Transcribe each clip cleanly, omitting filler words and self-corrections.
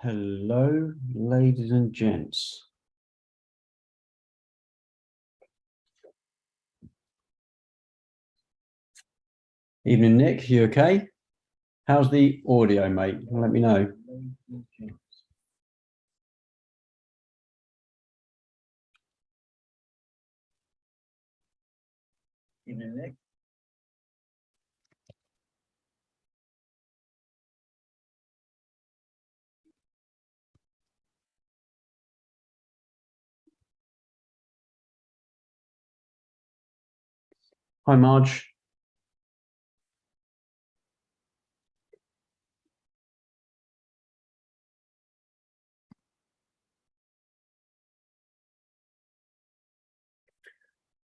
Hello, ladies and gents. Evening, Nick. You okay? How's the audio, mate? Let me know. Evening, Nick. Hi, Marge.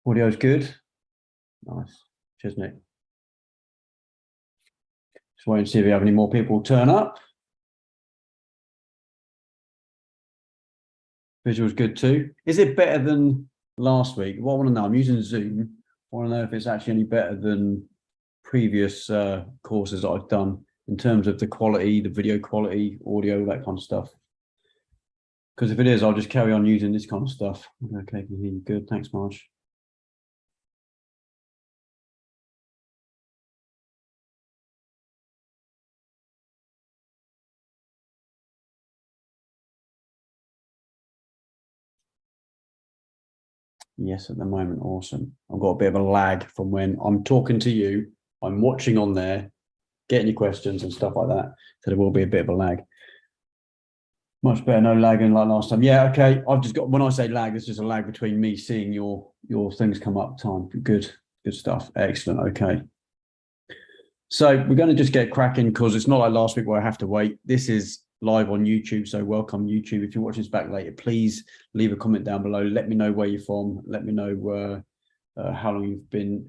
Audio's good. Nice. Cheers, Nick. Just waiting to see if we have any more people turn up. Visual's good too. Is it better than last week? What I want to know, I'm using Zoom. I want to know if it's actually any better than previous courses that I've done in terms of the quality, the video quality, audio, that kind of stuff. Because if it is, I'll just carry on using this kind of stuff. Okay, can hear you good. Thanks, Marge. Yes, at the moment, awesome. I've got a bit of a lag from when I'm talking to you, I'm watching on there, getting your questions and stuff like that. So there will be a bit of a lag. Much better, no lagging like last time. Yeah, okay. I've just got, when I say lag, there's just a lag between me seeing your things come up time. Good stuff. Excellent. Okay. So we're going to just get cracking because it's not like last week where I have to wait. This is live on YouTube. So welcome, YouTube. If you're watching this back later, please leave a comment down below. Let me know where you're from. Let me know how long you've been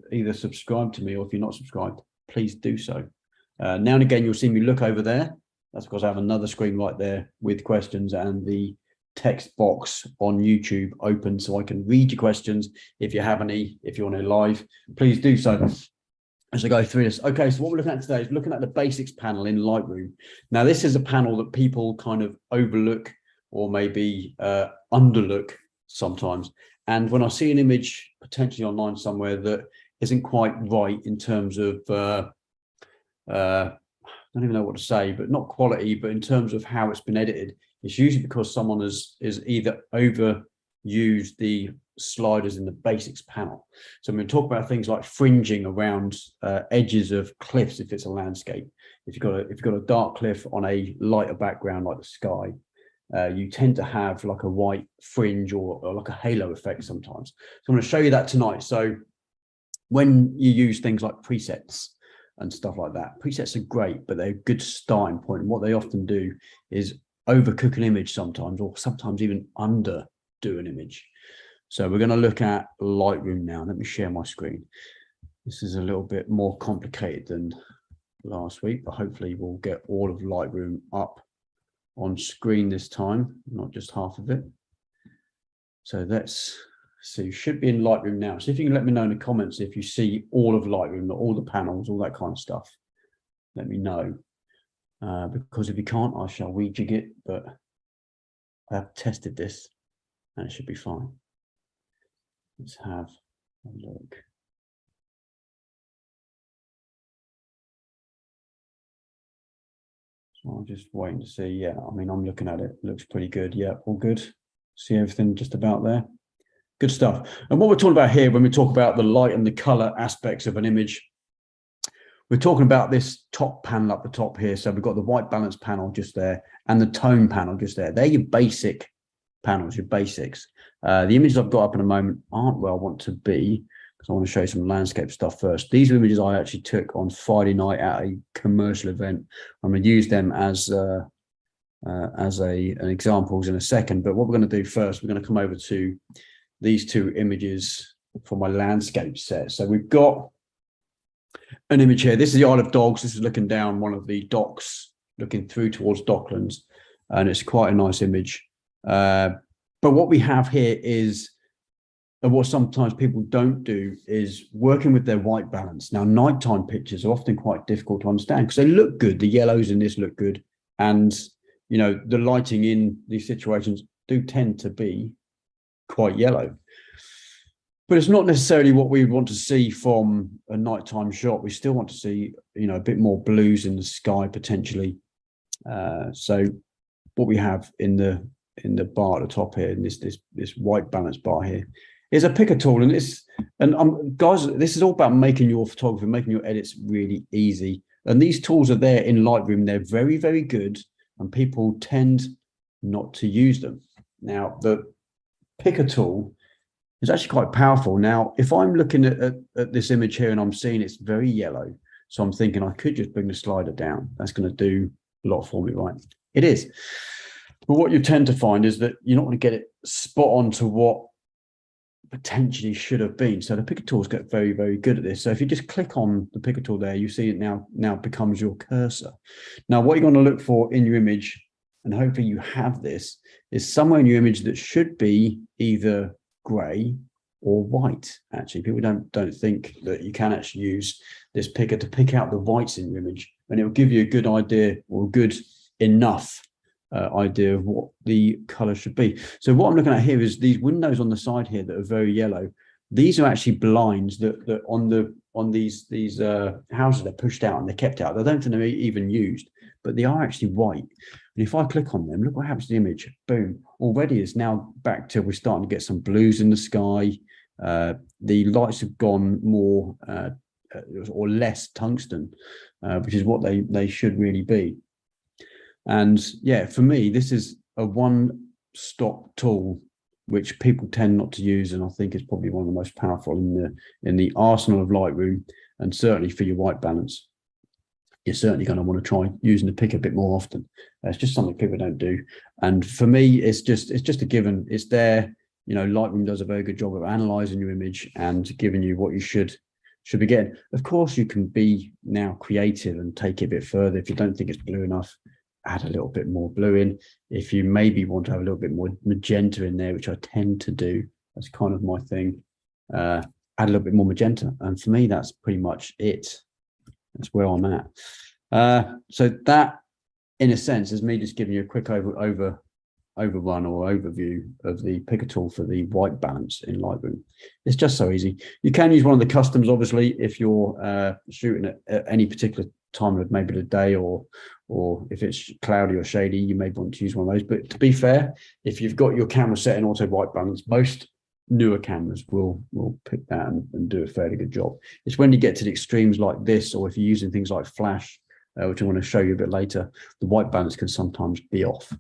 either subscribed to me, or if you're not subscribed, please do so. Now and again, you'll see me look over there. That's because I have another screen right there with questions and the text box on YouTube open so I can read your questions. If you have any, if you're on a live, please do so. As I go through this. Okay, so what we're looking at today is looking at the basics panel in Lightroom. Now, this is a panel that people kind of overlook or maybe underlook sometimes. And when I see an image potentially online somewhere that isn't quite right in terms of, I don't even know what to say, but not quality, but in terms of how it's been edited, it's usually because someone is either overused the sliders in the basics panel. So I'm going to talk about things like fringing around edges of cliffs if it's a landscape. If you've got a dark cliff on a lighter background like the sky, you tend to have like a white fringe or like a halo effect sometimes. So I'm going to show you that tonight. So when you use things like presets and stuff like that, presets are great, but they're a good starting point. And what they often do is overcook an image sometimes, or sometimes even underdo an image. So we're going to look at Lightroom now. Let me share my screen. This is a little bit more complicated than last week, but hopefully we'll get all of Lightroom up on screen this time, not just half of it. So let's see, you should be in Lightroom now. So if you can let me know in the comments if you see all of Lightroom, all the panels, all that kind of stuff, let me know. Because if you can't, I shall rejig it, but I have tested this and it should be fine. Let's have a look. So I'm just waiting to see. Yeah, I mean, I'm looking at it. Looks pretty good. Yeah, all good. See everything just about there. Good stuff. And what we're talking about here, when we talk about the light and the color aspects of an image, we're talking about this top panel up the top here. So we've got the white balance panel just there and the tone panel just there. They're your basic panels, your basics. The images I've got up in a moment aren't where I want to be, because I want to show you some landscape stuff first. These are images I actually took on Friday night at a commercial event. I'm going to use them as an examples in a second. But what we're going to do first, we're going to come over to these two images for my landscape set. So we've got an image here. This is the Isle of Dogs. This is looking down one of the docks, looking through towards Docklands, and it's quite a nice image. But what we have here is, and what sometimes people don't do, is working with their white balance. Now, nighttime pictures are often quite difficult to understand because they look good. The yellows in this look good, and you know, the lighting in these situations do tend to be quite yellow. But it's not necessarily what we want to see from a nighttime shot. We still want to see, you know, a bit more blues in the sky potentially. So what we have in the bar at the top here, in this white balance bar here, is a picker tool, and guys, this is all about making your photography, making your edits really easy. And these tools are there in Lightroom. They're very, very good, and people tend not to use them. Now, the picker tool is actually quite powerful. Now, if I'm looking at this image here and I'm seeing it's very yellow, so I'm thinking I could just bring the slider down. That's going to do a lot for me, right? It is. But what you tend to find is that you're not going to get it spot on to what potentially should have been. So the picker tools get very, very good at this. So if you just click on the picker tool there, you see it now becomes your cursor. Now, what you're going to look for in your image, and hopefully you have this, is somewhere in your image that should be either gray or white. Actually, people don't think that you can actually use this picker to pick out the whites in your image, and it will give you a good idea, or good enough idea of what the color should be. So what I'm looking at here is these windows on the side here that are very yellow. These are actually blinds that on these houses they're pushed out and they're kept out. They don't think they're even used, but they are actually white. And if I click on them, look what happens to the image. Boom! Already it's now back to, we're starting to get some blues in the sky. The lights have gone more or less tungsten, which is what they should really be. And yeah, for me, this is a one-stop tool which people tend not to use, and I think it's probably one of the most powerful in the arsenal of Lightroom, and certainly for your white balance. You're certainly going to want to try using the pick a bit more often. It's just something people don't do, and for me, it's just a given. It's there. You know, Lightroom does a very good job of analyzing your image and giving you what you should be getting. Of course, you can be now creative and take it a bit further. If you don't think it's blue enough, add a little bit more blue in. If you maybe want to have a little bit more magenta in there, which I tend to do, that's kind of my thing, add a little bit more magenta. And for me, that's pretty much it. That's where I'm at. So that, in a sense, is me just giving you a quick overrun or overview of the picker tool for the white balance in Lightroom. It's just so easy. You can use one of the customs, obviously, if you're shooting at any particular time of maybe the day, or if it's cloudy or shady, you may want to use one of those. But to be fair, if you've got your camera set in auto white balance, most newer cameras will pick that and do a fairly good job. It's when you get to the extremes like this, or if you're using things like flash, which I want to show you a bit later, the white balance can sometimes be off.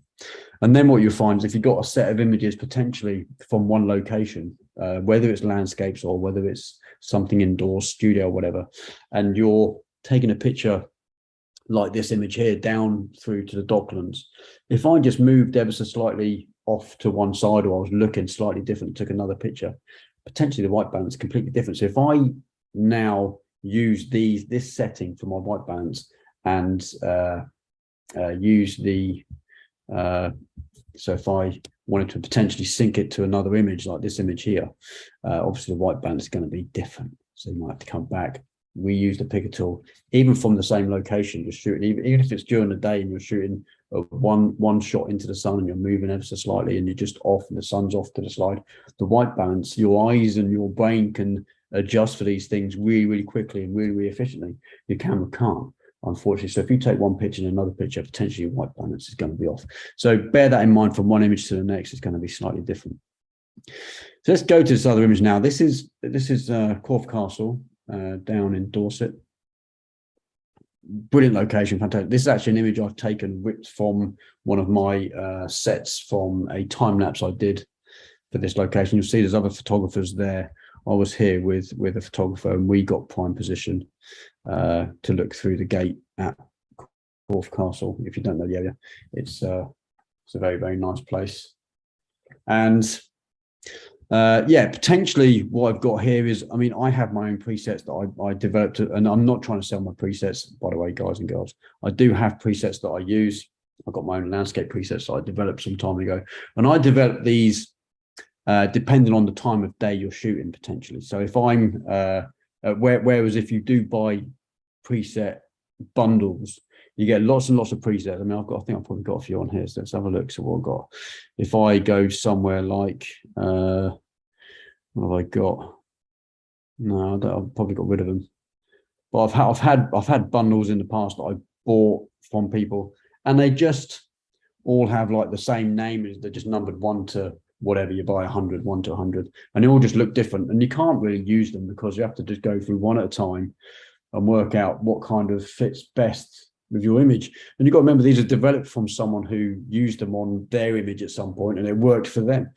And then what you'll find is if you've got a set of images potentially from one location, whether it's landscapes or whether it's something indoors, studio or whatever, and you're taking a picture like this image here down through to the Docklands, if I just moved ever so slightly off to one side, or I was looking slightly different, took another picture, potentially the white balance is completely different. So if I now use this setting for my white balance and use the so if I wanted to potentially sync it to another image like this image here, obviously the white balance is going to be different, so you might have to come back. We use the picker tool even from the same location, just shooting, even if it's during the day and you're shooting one shot into the sun and you're moving ever so slightly and you're just off and the sun's off to the side, the white balance, your eyes and your brain can adjust for these things really, really quickly and really, really efficiently. Your camera can't, unfortunately. So if you take one picture and another picture, potentially your white balance is going to be off. So bear that in mind. From one image to the next, it's going to be slightly different. So let's go to this other image now. This is Corfe Castle down in Dorset. Brilliant location, fantastic. This is actually an image I've taken, whipped from one of my sets from a time lapse I did for this location. You'll see there's other photographers there. I was here with a photographer, and we got prime position to look through the gate at Corfe Castle. If you don't know the area, it's a very, very nice place. And yeah, potentially what I've got here is, I mean, I have my own presets that I developed, and I'm not trying to sell my presets, by the way, guys and girls. I do have presets that I use. I've got my own landscape presets that I developed some time ago, and I developed these depending on the time of day you're shooting potentially. So if I'm whereas if you do buy preset bundles, You get lots and lots of presets. I mean, I think I've probably got a few on here. So let's have a look. So what I've got. If I go somewhere like, what have I got? No, I've probably got rid of them. But I've had bundles in the past that I bought from people, and they just all have like the same name. They're just numbered 1 to whatever you buy, 100, 1 to 100, and they all just look different. And you can't really use them because you have to just go through one at a time and work out what kind of fits best with your image. And you've got to remember, these are developed from someone who used them on their image at some point and it worked for them.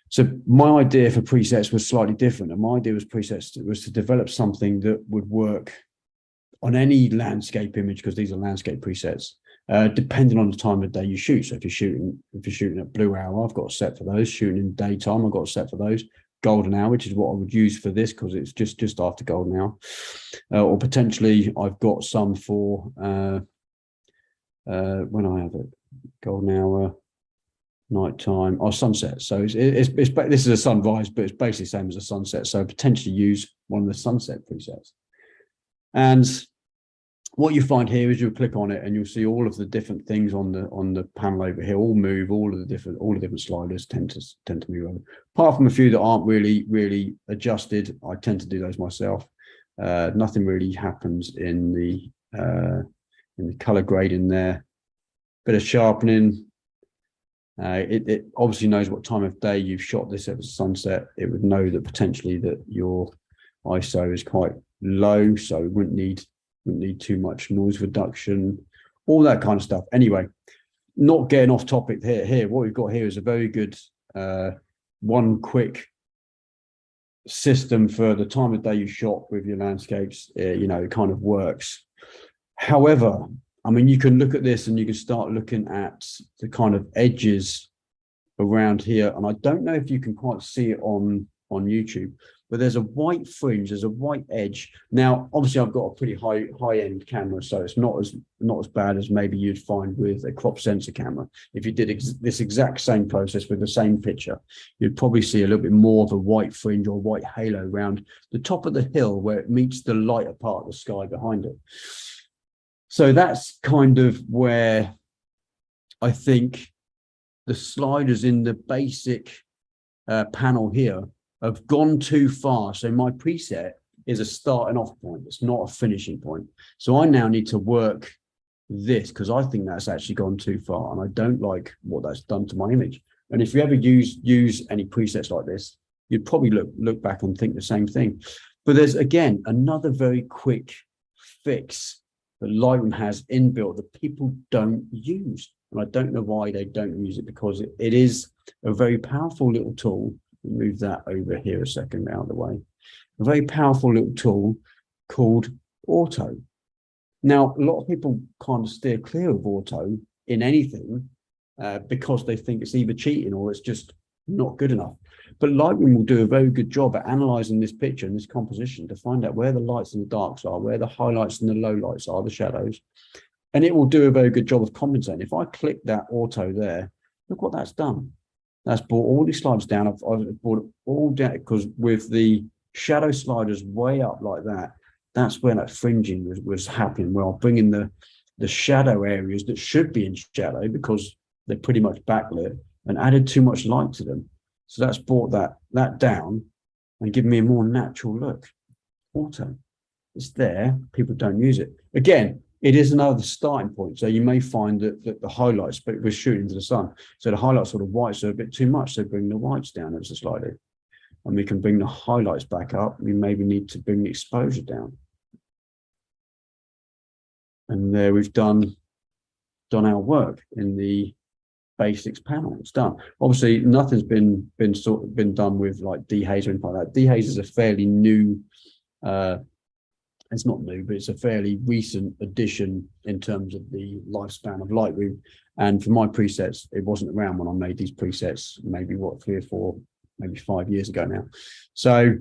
So my idea for presets was slightly different. And my idea was to develop something that would work on any landscape image, because these are landscape presets, depending on the time of day you shoot. So if you're shooting at blue hour, I've got a set for those. Shooting in daytime, I've got a set for those. Golden hour, which is what I would use for this because it's just after golden hour, or potentially I've got some for when I have it, golden hour, nighttime, or sunset. So this is a sunrise, but it's basically the same as a sunset. So potentially use one of the sunset presets. And what you find here is you'll click on it and you'll see all of the different things on the panel over here all move. All the different sliders tend to move over. Apart from a few that aren't really adjusted, I tend to do those myself. Nothing really happens in the color grading there. Bit of sharpening. It obviously knows what time of day you've shot this at sunset. It would know that potentially that your ISO is quite low, so it wouldn't need too much noise reduction, all that kind of stuff. Anyway, not getting off topic here. What we've got here is a very good one quick system for the time of day you shot with your landscapes. It kind of works. However, I mean, you can look at this and you can start looking at the kind of edges around here. And I don't know if you can quite see it on YouTube, but there's a white fringe, there's a white edge. Now, obviously, I've got a pretty high-end camera, so it's not as bad as maybe you'd find with a crop sensor camera. If you did this exact same process with the same picture, you'd probably see a little bit more of a white fringe or white halo around the top of the hill where it meets the lighter part of the sky behind it. So that's kind of where I think the sliders in the basic panel here have gone too far. So my preset is a starting off point. It's not a finishing point. So I now need to work this because I think that's actually gone too far and I don't like what that's done to my image. And if you ever use any presets like this, you'd probably look back and think the same thing. But there's, again, another very quick fix that Lightroom has inbuilt that people don't use. And I don't know why they don't use it, because it is a very powerful little tool. Move that over here a second out of the way. A very powerful little tool called Auto. Now, a lot of people kind of steer clear of Auto in anything because they think it's either cheating or it's just not good enough. But Lightroom will do a very good job at analyzing this picture and this composition to find out where the lights and the darks are, where the highlights and the lowlights are, the shadows. And it will do a very good job of compensating. If I click that Auto there, look what that's done. That's brought all these sliders down. I've brought it all down because with the shadow sliders way up like that, that's where that fringing was happening. Well, bringing the shadow areas that should be in shadow because they're pretty much backlit and added too much light to them. So that's brought that down and given me a more natural look. Auto, it's there. People don't use it. Again, it is another starting point. So you may find that the highlights, but we're shooting to the sun. So the highlights sort of whites are a bit too much. So bring the whites down ever so slightly. And we can bring the highlights back up. We maybe need to bring the exposure down. And there we've done our work in the basics panel. It's done. Obviously, nothing's been done with like dehaze or anything like that. Dehaze is a fairly new it's not new, but it's a fairly recent addition in terms of the lifespan of Lightroom. And for my presets, it wasn't around when I made these presets, maybe 3 or 4, maybe 5 years ago now. So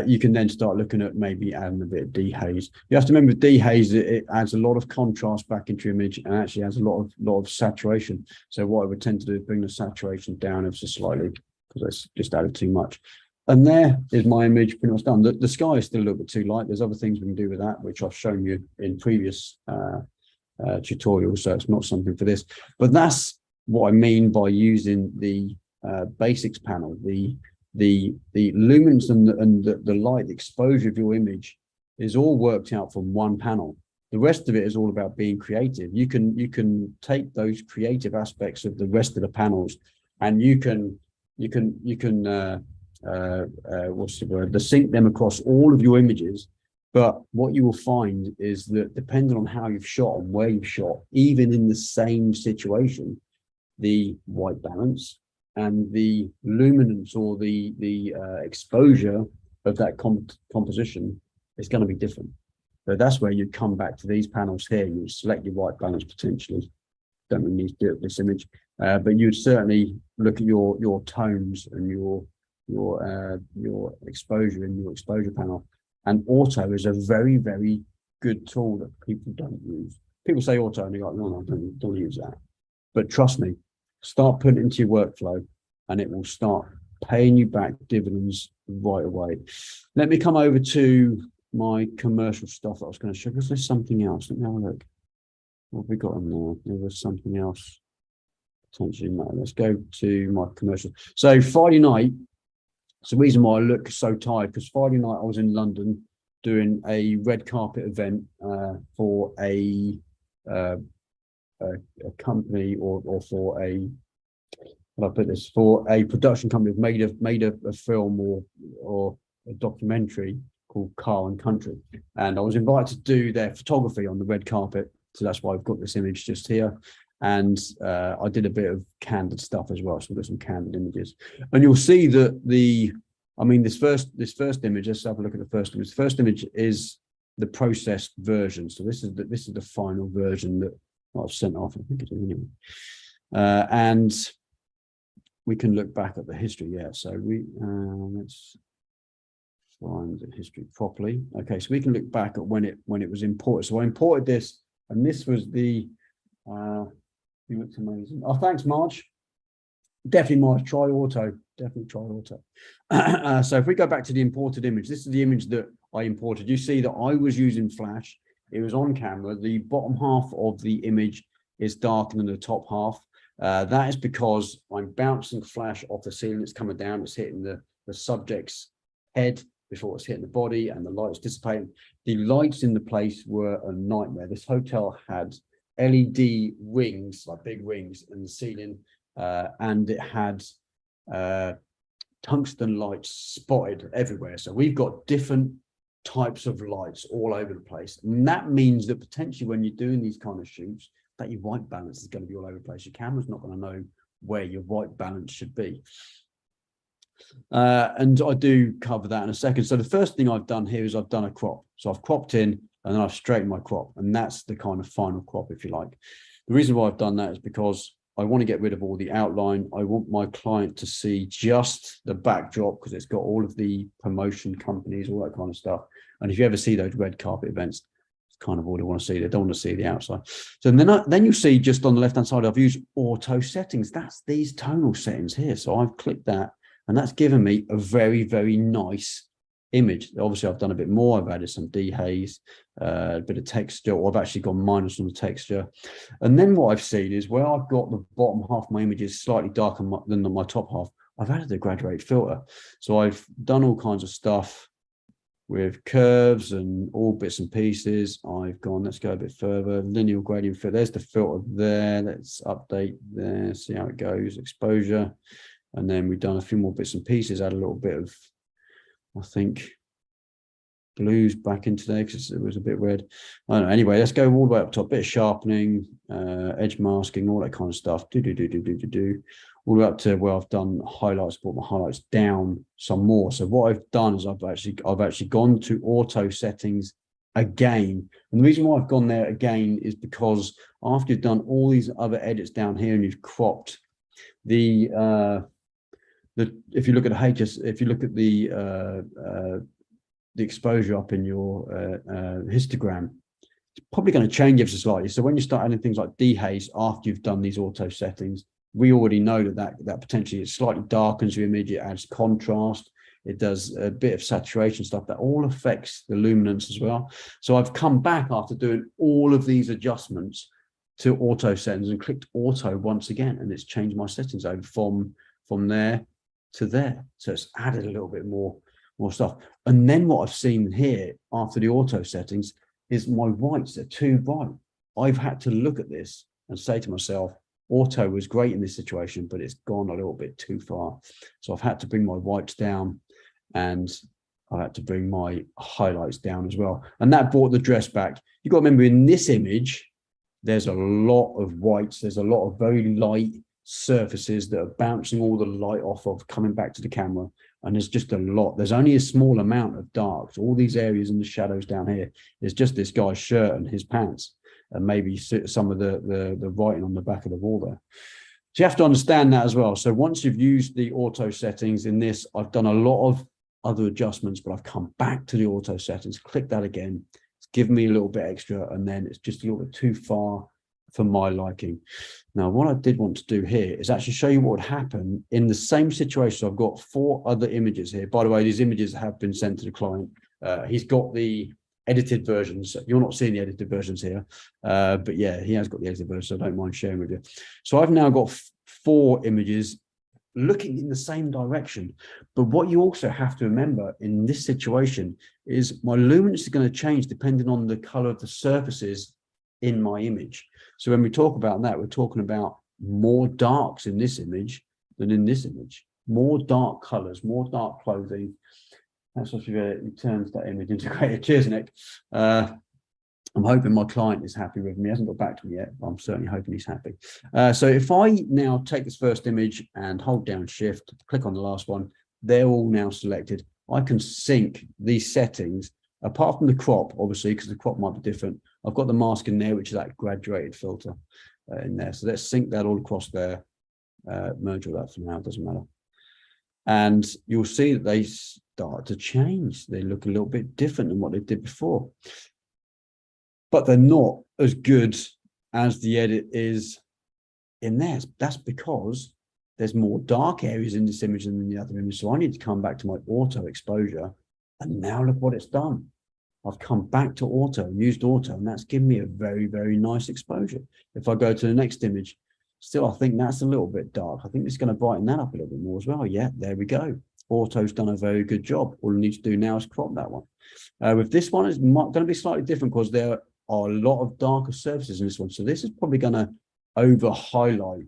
you can then start looking at maybe adding a bit of dehaze. You have to remember dehaze, it adds a lot of contrast back into your image and actually adds a lot of saturation. So what I would tend to do is bring the saturation down ever so slightly because that's just added too much. And there is my image pretty much done. The sky is still a little bit too light. There's other things we can do with that, which I've shown you in previous tutorial, so it's not something for this. But that's what I mean by using the basics panel, the lumens and the light, the exposure of your image is all worked out from one panel. The rest of it is all about being creative. You can take those creative aspects of the rest of the panels, and you can what's the word? Sync them across all of your images. But what you will find is that depending on how you've shot and where you've shot, even in the same situation, the white balance and the luminance or the exposure of that composition is going to be different. So that's where you come back to these panels here. You select your white balance potentially. Don't really need to do it with this image, but you'd certainly look at your tones and your exposure in your exposure panel. And auto is a very, very good tool that people don't use. People say auto and they're like, no, don't use that. But trust me, start putting it into your workflow and it will start paying you back dividends right away. Let me come over to my commercial stuff that I was going to show. Was there something else? Let me have a look. What have we got on there? There was something else. Potentially, no. Let's go to my commercial. So Friday night, it's the reason why I look so tired, because Friday night I was in London doing a red carpet event for a company or for a, how do I put this, for a production company that made a film or a documentary called Car and Country, and I was invited to do their photography on the red carpet. So that's why I've got this image just here. And I did a bit of candid stuff as well. So we've got some candid images. And you'll see that this first image, let's have a look at the first image. The first image is the processed version. So this is the final version that I've sent off. I think it is anyway. And we can look back at the history. Yeah. So let's find the history properly. Okay. So we can look back at when it was imported. So I imported this, and this was the he looks amazing. Oh, thanks, Marge. Definitely, Marge. Try auto. Definitely try auto. So if we go back to the imported image, this is the image that I imported. You see that I was using flash. It was on camera. The bottom half of the image is darker than the top half. That is because I'm bouncing flash off the ceiling. It's coming down. It's hitting the subject's head before it's hitting the body, and the light's dissipating. The lights in the place were a nightmare. This hotel had LED rings, like big rings in the ceiling, and it had tungsten lights spotted everywhere. So we've got different types of lights all over the place. And that means that potentially when you're doing these kind of shoots, that your white balance is going to be all over the place. Your camera's not going to know where your white balance should be. And I do cover that in a second. So the first thing I've done here is I've done a crop. So I've cropped in and then I've straightened my crop. And that's the kind of final crop, if you like. The reason why I've done that is because I want to get rid of all the outline. I want my client to see just the backdrop, because it's got all of the promotion companies, all that kind of stuff. And if you ever see those red carpet events, it's kind of all they want to see. They don't want to see the outside. So then you see just on the left-hand side, I've used auto settings. That's these tonal settings here. So I've clicked that, and that's given me a very, very nice image. Obviously, I've done a bit more. I've added some dehaze, a bit of texture, or I've actually gone minus on the texture. And then what I've seen is where I've got the bottom half of my images slightly darker than my top half, I've added a graduate filter. So I've done all kinds of stuff with curves and all bits and pieces. I've gone, let's go a bit further, linear gradient filter. There's the filter there. Let's update there, see how it goes, exposure. And then we've done a few more bits and pieces, add a little bit of, I think, blues back into there because it was a bit red. I don't know. Anyway, let's go all the way up top. Bit of sharpening, edge masking, all that kind of stuff. All the way up to where I've done highlights, brought my highlights down some more. So what I've done is I've actually gone to auto settings again. And the reason why I've gone there again is because after you've done all these other edits down here and you've cropped if you look at the exposure up in your histogram, it's probably going to change ever so slightly. So when you start adding things like dehaze after you've done these auto settings, we already know that potentially it slightly darkens your image, it adds contrast, it does a bit of saturation stuff that all affects the luminance as well. So I've come back after doing all of these adjustments, to auto settings and clicked auto once again, and it's changed my settings over from there to there. So it's added a little bit more stuff. And then what I've seen here after the auto settings is my whites are too bright. I've had to look at this and say to myself, auto was great in this situation, but it's gone a little bit too far. So I've had to bring my whites down, and I had to bring my highlights down as well. And that brought the dress back. You've got to remember, in this image, there's a lot of whites. There's a lot of very light surfaces that are bouncing all the light off of, coming back to the camera. And there's just a lot. There's only a small amount of darks. All these areas in the shadows down here is just this guy's shirt and his pants, and maybe some of the writing on the back of the wall there. So you have to understand that as well. So once you've used the auto settings in this, I've done a lot of other adjustments, but I've come back to the auto settings, click that again. It's given me a little bit extra, and then it's just a little bit too far for my liking. Now, what I did want to do here is actually show you what would happen in the same situation. So I've got 4 other images here. By the way, these images have been sent to the client. He's got the edited versions. You're not seeing the edited versions here, but yeah, he has got the edited version, so I don't mind sharing with you. So I've now got 4 images looking in the same direction. But what you also have to remember in this situation is my luminance is going to change depending on the color of the surfaces in my image. So when we talk about that, we're talking about more darks in this image than in this image, more dark colors, more dark clothing. That's what turns that image into greater. Cheers, Nick. I'm hoping my client is happy with me. He hasn't got back to me yet, but I'm certainly hoping he's happy. So if I now take this first image and hold down shift, click on the last one, they're all now selected. I can sync these settings, apart from the crop, obviously, because the crop might be different. I've got the mask in there, which is that graduated filter in there. So let's sync that all across there. Merge all that for now, it doesn't matter. And you'll see that they start to change. They look a little bit different than what they did before. But they're not as good as the edit is in there. That's because there's more dark areas in this image than in the other image. So I need to come back to my auto exposure. And now look what it's done. I've come back to auto and used auto, and that's given me a very, very nice exposure. If I go to the next image, still, I think that's a little bit dark. I think it's going to brighten that up a little bit more as well. Yeah, there we go. Auto's done a very good job. All we need to do now is crop that one. With this one, it's going to be slightly different because there are a lot of darker surfaces in this one. So this is probably going to over highlight.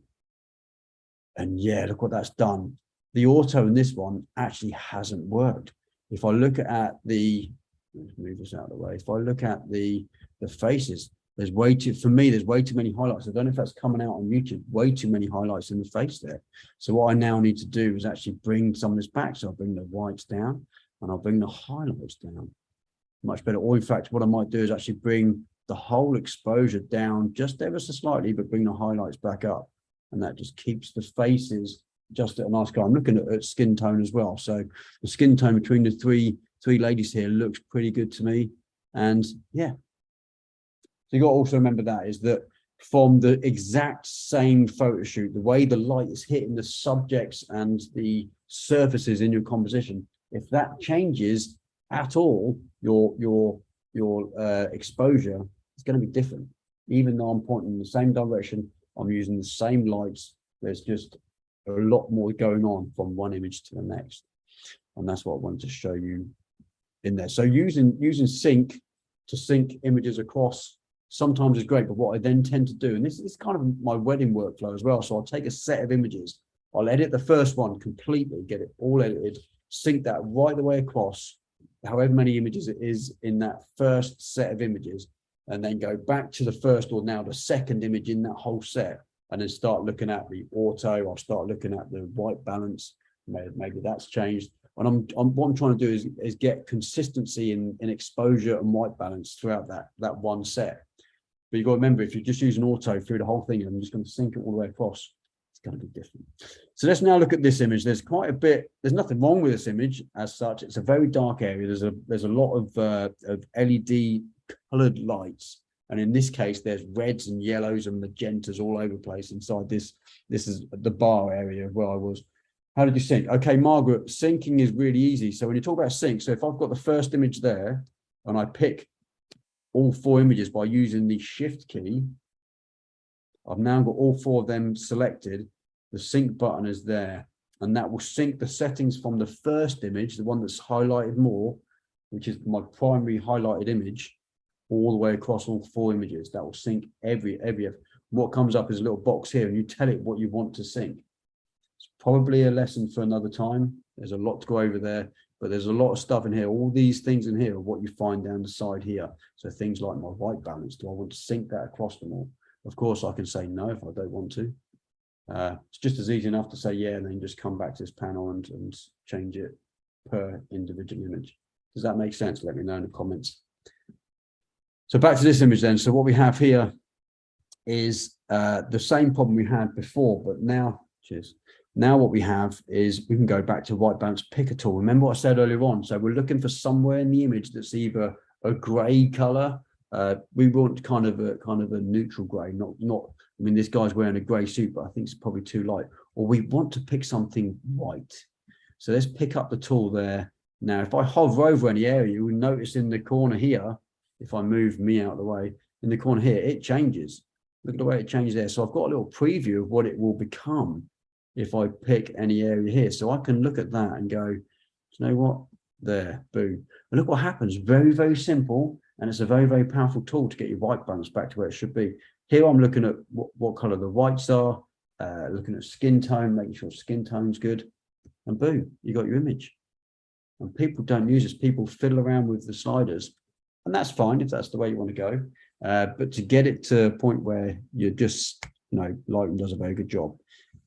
And yeah, look what that's done. The auto in this one actually hasn't worked. If I look at the, let's move this out of the way. If I look at the faces, there's way too, for me, there's way too many highlights. I don't know if that's coming out on YouTube, way too many highlights in the face there. So what I now need to do is actually bring some of this back. So I'll bring the whites down and I'll bring the highlights down. Much better. Or in fact, what I might do is actually bring the whole exposure down just ever so slightly, but bring the highlights back up. And that just keeps the faces just at a nice color. I'm looking at skin tone as well. So the skin tone between the three ladies here looks pretty good to me. And yeah. So you got to also remember that is that from the exact same photo shoot, the way the light is hitting the subjects and the surfaces in your composition, if that changes at all, your exposure is going to be different. Even though I'm pointing in the same direction, I'm using the same lights. There's just a lot more going on from one image to the next, and that's what I wanted to show you in there. So using sync to sync images across sometimes is great, but what I then tend to do, and this is kind of my wedding workflow as well. So I'll take a set of images, I'll edit the first one completely, get it all edited, sync that right the way across, however many images it is in that first set of images, and then go back to the first or now the second image in that whole set, and then start looking at the auto. I'll start looking at the white balance. Maybe that's changed. And what I'm trying to do is get consistency in exposure and white balance throughout that one set. But you've got to remember, if you're just using auto through the whole thing, and I'm just going to sync it all the way across, it's going to be different. So let's now look at this image. There's quite a bit. There's nothing wrong with this image as such. It's a very dark area. There's a lot of LED colored lights, and in this case, there's reds and yellows and magentas all over the place inside this. This is the bar area where I was. How did you sync? Okay, Margaret, syncing is really easy. So when you talk about sync, so if I've got the first image there and I pick all 4 images by using the shift key, I've now got all 4 of them selected. The sync button is there, and that will sync the settings from the first image, the one that's highlighted more, which is my primary highlighted image, all the way across all 4 images. That will sync every. What comes up is a little box here, and you tell it what you want to sync. It's probably a lesson for another time. There's a lot to go over there, but there's a lot of stuff in here. All these things in here are what you find down the side here. So things like my white balance, do I want to sync that across them all? Of course, I can say no if I don't want to. It's just as easy enough to say yeah, and then just come back to this panel and change it per individual image. Does that make sense? Let me know in the comments. So back to this image then. So what we have here is the same problem we had before, but now, cheers. Now what we have is we can go back to white balance, pick a tool. Remember what I said earlier on. So we're looking for somewhere in the image that's either a gray color. We want kind of a neutral gray, not. I mean, this guy's wearing a gray suit, but I think it's probably too light. Or we want to pick something white. So let's pick up the tool there. Now, if I hover over any area, you will notice in the corner here, if I move me out of the way, in the corner here, it changes. Look at the way it changes there. So I've got a little preview of what it will become if I pick any area here. So I can look at that and go, you know what? There, boom. And look what happens. Very, very simple. And it's a very, very powerful tool to get your white balance back to where it should be. Here I'm looking at what color the whites are, looking at skin tone, making sure skin tone's good. And boom, you got your image. And people don't use this. People fiddle around with the sliders. And that's fine if that's the way you want to go. But to get it to a point where you're just, you know, Lightroom does a very good job.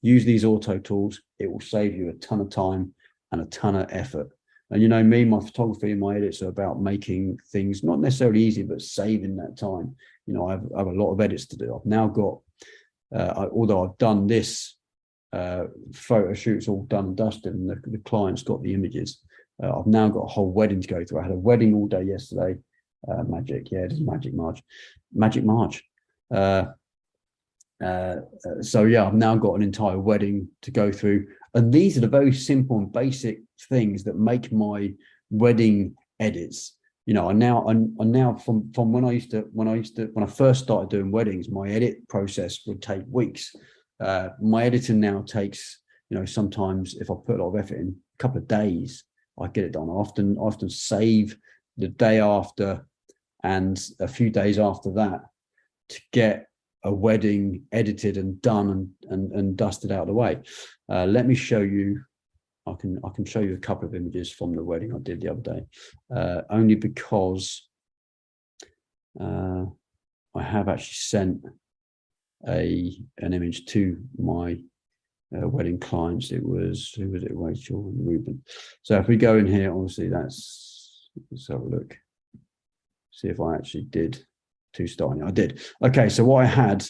Use these auto tools. It will save you a ton of time and a ton of effort. And you know me, my photography and my edits are about making things not necessarily easy, but saving that time. You know, I have a lot of edits to do. I've now got, although I've done this photo shoots all done and dusted, and the client's got the images. I've now got a whole wedding to go through. I had a wedding all day yesterday. Magic, yeah, it is Magic March. So yeah, I've now got an entire wedding to go through, and these are the very simple and basic things that make my wedding edits. You know, I now from when I first started doing weddings, my edit process would take weeks. My editing now takes, you know, sometimes if I put a lot of effort in, a couple of days, I get it done. I often save the day after and a few days after that to get a wedding edited and done and dusted out of the way. Let me show you. I can show you a couple of images from the wedding I did the other day, only because I have actually sent an image to my wedding clients. Who was it? Rachel and Ruben. So if we go in here, obviously let's have a look. See if I actually did two styling. I did. Okay, so what I had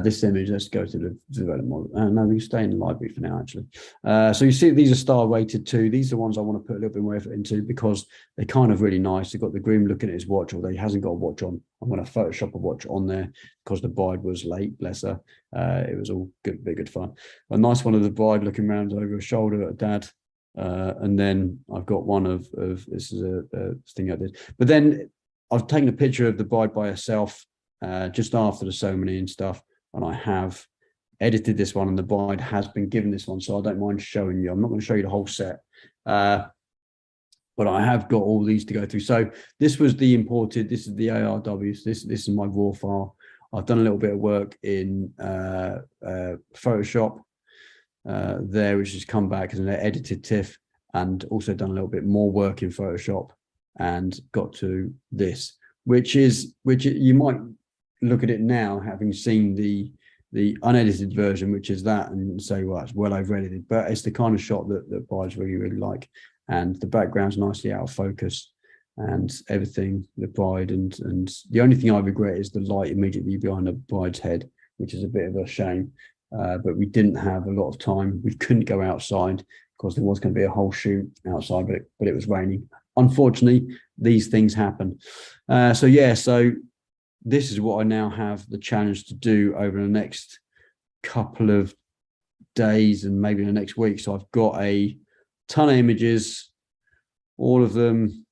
this image. Let's go to the development model. No, we can stay in the library for now, actually. So you see these are star rated too. These are the ones I want to put a little bit more effort into because they're kind of really nice. They've got the groom looking at his watch, although he hasn't got a watch on. I'm going to Photoshop a watch on there because the bride was late, bless her. It was all good, bit good fun. A nice one of the bride looking around over her shoulder at dad. And then I've got one of this is a thing I did. But then I've taken a picture of the bride by herself just after the ceremony and stuff, and I have edited this one, and the bride has been given this one, so I don't mind showing you. I'm not going to show you the whole set, but I have got all these to go through. So this was the imported. This is the ARWs. This is my raw file. I've done a little bit of work in Photoshop there, which has come back as an edited TIFF, and also done a little bit more work in Photoshop and got to this, which you might look at it now, having seen the unedited version, which is that, and say, well, it's well over edited, but it's the kind of shot that brides really, really like. And the background's nicely out of focus and everything, the bride, and the only thing I regret is the light immediately behind the bride's head, which is a bit of a shame. But we didn't have a lot of time. We couldn't go outside because there was going to be a whole shoot outside, but it was raining. Unfortunately, these things happen. So this is what I now have the challenge to do over the next couple of days and maybe the next week. So I've got a ton of images, all of them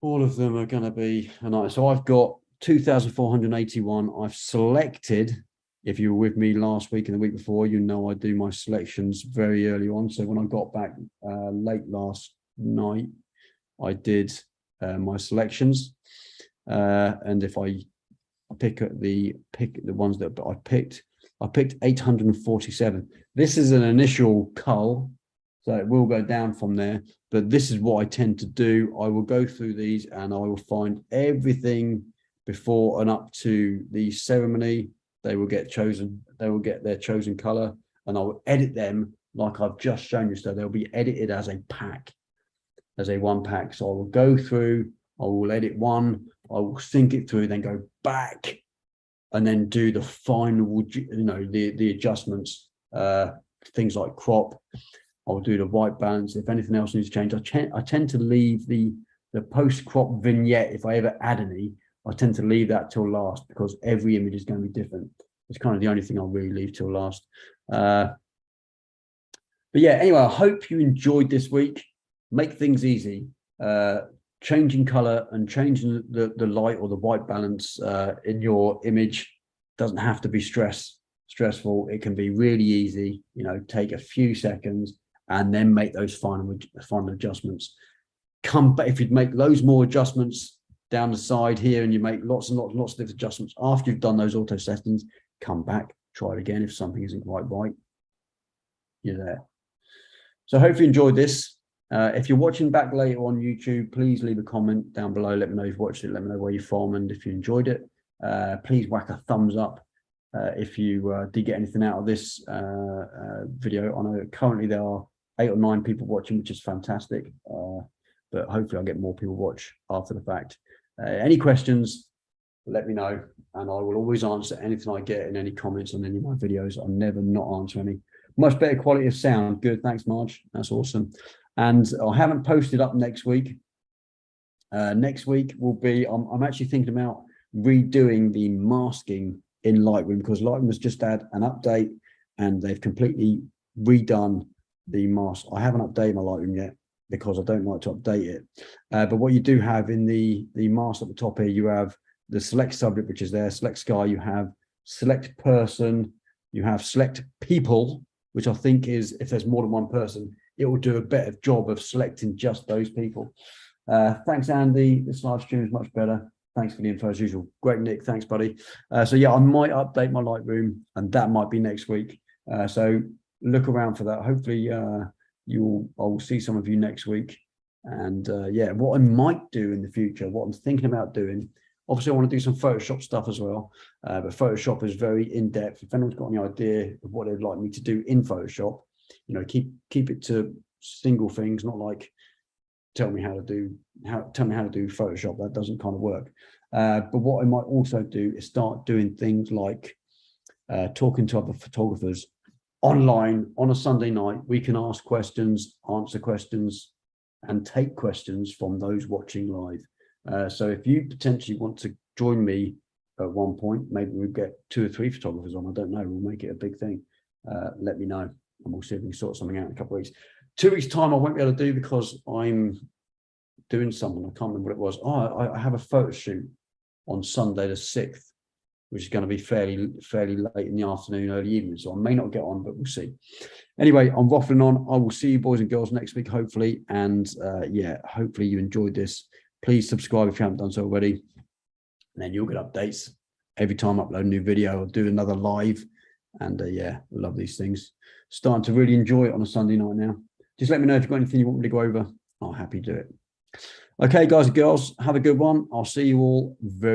are going to be nice. So I've got 2,481. I've selected, if you were with me last week and the week before, you know I do my selections very early on. So when I got back late last night, I did my selections. And if I pick the ones that I picked 847. This is an initial cull, so it will go down from there. But this is what I tend to do. I will go through these and I will find everything before and up to the ceremony. They will get chosen. They will get their chosen color, and I will edit them like I've just shown you. So they'll be edited as a pack, as a one pack. So I will go through. I will edit one. I will sync it through, then go back, and then do the final, the adjustments, things like crop. I'll do the white balance. If anything else needs to change, I tend to leave the post-crop vignette. If I ever add any, I tend to leave that till last, because every image is going to be different. It's kind of the only thing I'll really leave till last. But yeah, anyway, I hope you enjoyed this week. Make things easy. Changing color and changing the light or the white balance in your image doesn't have to be stressful. It can be really easy. Take a few seconds and then make those final adjustments. Come back if you'd make loads more adjustments down the side here, and you make lots and lots of different adjustments after you've done those auto settings. Come back, try it again. If something isn't quite right, you're there. So hopefully you enjoyed this. If you're watching back later on YouTube, please leave a comment down below. Let me know you've watched it. Let me know where you're from, and if you enjoyed it. Please whack a thumbs up if you did get anything out of this video. I know currently there are 8 or 9 people watching, which is fantastic. But hopefully I'll get more people watch after the fact. Any questions, let me know, and I will always answer anything I get in any comments on any of my videos. I'll never not answer any. Much better quality of sound. Good, thanks, Marge. That's awesome. And I haven't posted up next week. Next week will be, I'm actually thinking about redoing the masking in Lightroom, because Lightroom has just had an update and they've completely redone the mask. I haven't updated my Lightroom yet because I don't like to update it. But what you do have in the mask at the top here, you have the select subject, which is there, select sky, you have select person, you have select people, which I think is, if there's more than one person, it will do a better job of selecting just those people. Thanks, Andy. This live stream is much better. Thanks for the info as usual. Great, Nick. Thanks, buddy. So yeah, I might update my Lightroom, and that might be next week. So look around for that. Hopefully I will see some of you next week. And yeah, what I might do in the future, what I'm thinking about doing, obviously I want to do some Photoshop stuff as well, but Photoshop is very in-depth. If anyone's got any idea of what they'd like me to do in Photoshop, keep it to single things, not like tell me how to do Photoshop. That doesn't kind of work. But what I might also do is start doing things like talking to other photographers online on a Sunday night. We can ask questions, answer questions, and take questions from those watching live. So if you potentially want to join me at one point, maybe we'll get 2 or 3 photographers on. I don't know. We'll make it a big thing. Let me know, and we'll see if we can sort something out in a couple of weeks. 2 weeks' time, I won't be able to do because I'm doing something. I can't remember what it was. I have a photo shoot on Sunday the 6th, which is going to be fairly late in the afternoon, early evening. So I may not get on, but we'll see. Anyway, I'm waffling on. I will see you boys and girls next week, hopefully. And yeah, hopefully you enjoyed this. Please subscribe if you haven't done so already. And then you'll get updates every time I upload a new video. I'll do another live. And yeah, love these things. Starting to really enjoy it on a Sunday night now. Just let me know if you've got anything you want me to go over. I'll happy to do it. Okay, guys and girls, have a good one. I'll see you all very